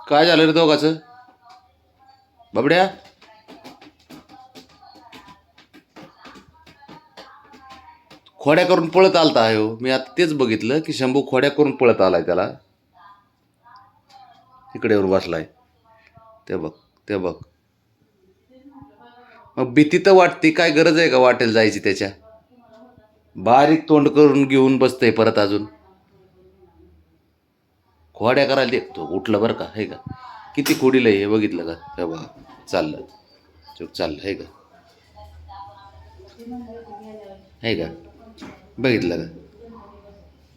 काय झालं रे दोघाचं बाबड्या? खोड्या करून पळत आलता हो. मी आता तेच बघितलं की शंभू खोड्या करून पळत आलाय त्याला. इकडे येऊन बसलाय. ते बघ ते बघ. मग भीती तर वाटते. काय गरज आहे का वाटेल जायची त्याच्या? बारीक तोंड करून घेऊन बसतंय परत अजून खोड्या करायला ते तो उठलं बरं का, हे का किती खोडीला हे बघितलं का? हे बघा चाललं चुक चाललं, हे का हे का बघितलं का?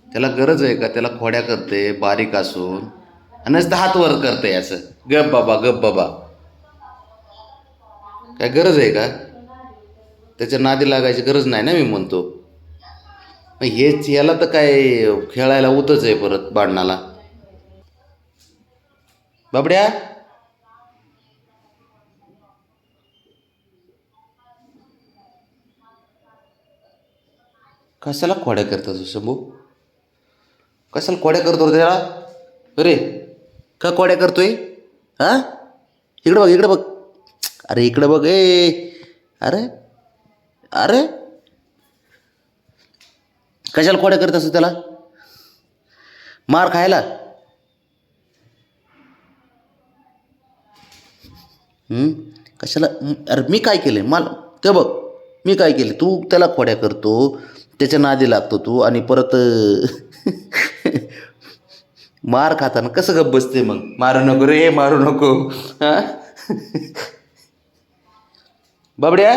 त्याला गरज आहे का? त्याला खोड्या करते बारीक असून आणि नुसतं हात वर करते असं. गप बाबा गप बाबा. काय गरज आहे का? त्याच्या नादी लागायची गरज नाही ना मी म्हणतो. मग हेच याला तर काय खेळायला उतच आहे परत भांडणाला. बाबड्या कशाला खोड्या करतात शंभू? कशाला खोड्या करतो रे त्याला? अरे का खोड्या करतोय? हा इकडं बघ इकडं बघ. अरे इकडं बघ ए. अरे अरे कशाला खोड्या करत असतो त्याला? मार खायला? कशाला? अरे मी काय केलं मला ते बघ. मी काय केलं? तू त्याला खोड्या करतो, त्याच्या नादी लागतो तू आणि परत मार खाताना कसं गप्प बसते मग? मारू नको रे मारू नको. हा बाबड्या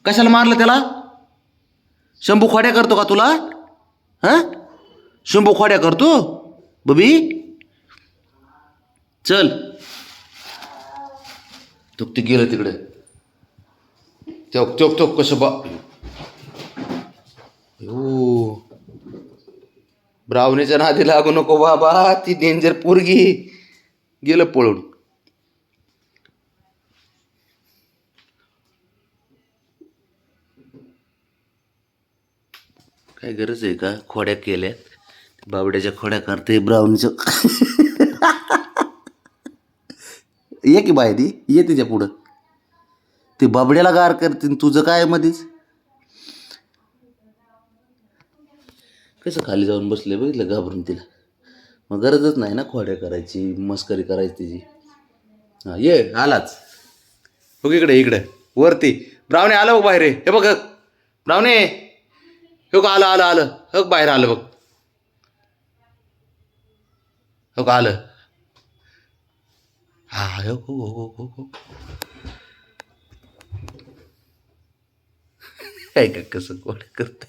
कशाला मारलं त्याला? शंभू खोड्या करतो का तुला? हा शंभू खोड्या करतो? बबी चल. तुक ते गेलं तिकडे. चौक चौक चौक कसं बा. हो ब्रावणीच्या नादी लागू नको बाबा. ती डेंजर पोरगी. गेलं पळून. काय गरज आहे का खोड्या केल्यात? बावड्याच्या खोड्या करते ब्राउनीच्या. ये की बाय ती ये तिच्या पुढं. ते बाबड्याला गार करते तुझं काय मध्येच? कसं खाली जाऊन बसले बघितलं घाबरून तिला. मग गरजच नाही ना खोड्या करायची मस्करी करायची तिची. हां ये आलाच. बघ इकडे इकडे वरती. ब्रावणे आलं बघ बाहेर. हे बघ ब्रावणे. हो का आलं आलं आलं. हो बाहेर आलं बघ. हो का आलं. हा हो हो हो हो हो. काय का कसं खोड्या करते.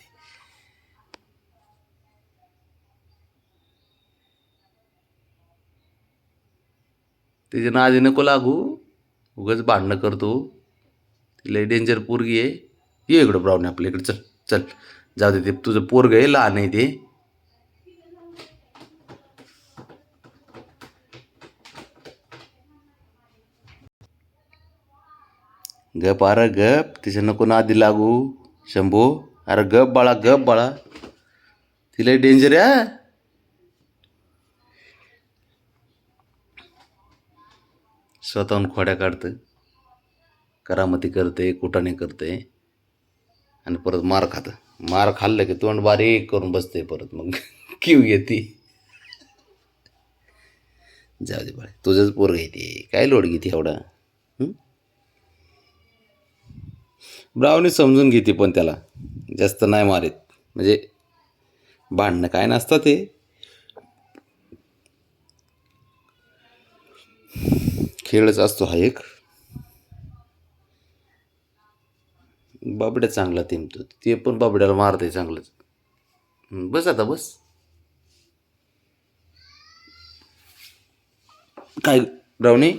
तिच्या नादी नको लागू. उगाच भांडणं करतो. लय डेंजर पोरगी आहे. ये इकडं ब्राऊन आपल्या इकडे चल चल. जाऊ दे ते तुझं पोरग आहे लहान आहे ते. गप अरे गप. तिच्या नको नादी लागू शंभू. अरे गप बाळा गप बाळा. तिला डेंजर आहे. स्वतःहून खोड्या काढतं. करामती करते कुटाने करते आणि परत मार खातं. मार खाल्लं की तोंड बारीक करून बसते परत मग किव येते. जाऊ दे बाळे तुझंच पोरग येते. काय लोड घेते एवढा? ब्रावणी समजून घेते पण त्याला जास्त नाही मारीत. म्हणजे भांडणं काय नसतं ते. खेळच असतो हा एक. बाबड्या चांगला तेमतो. ते पण बाबड्याला मारते चांगलंच. बस आता बस. काय ब्रावणी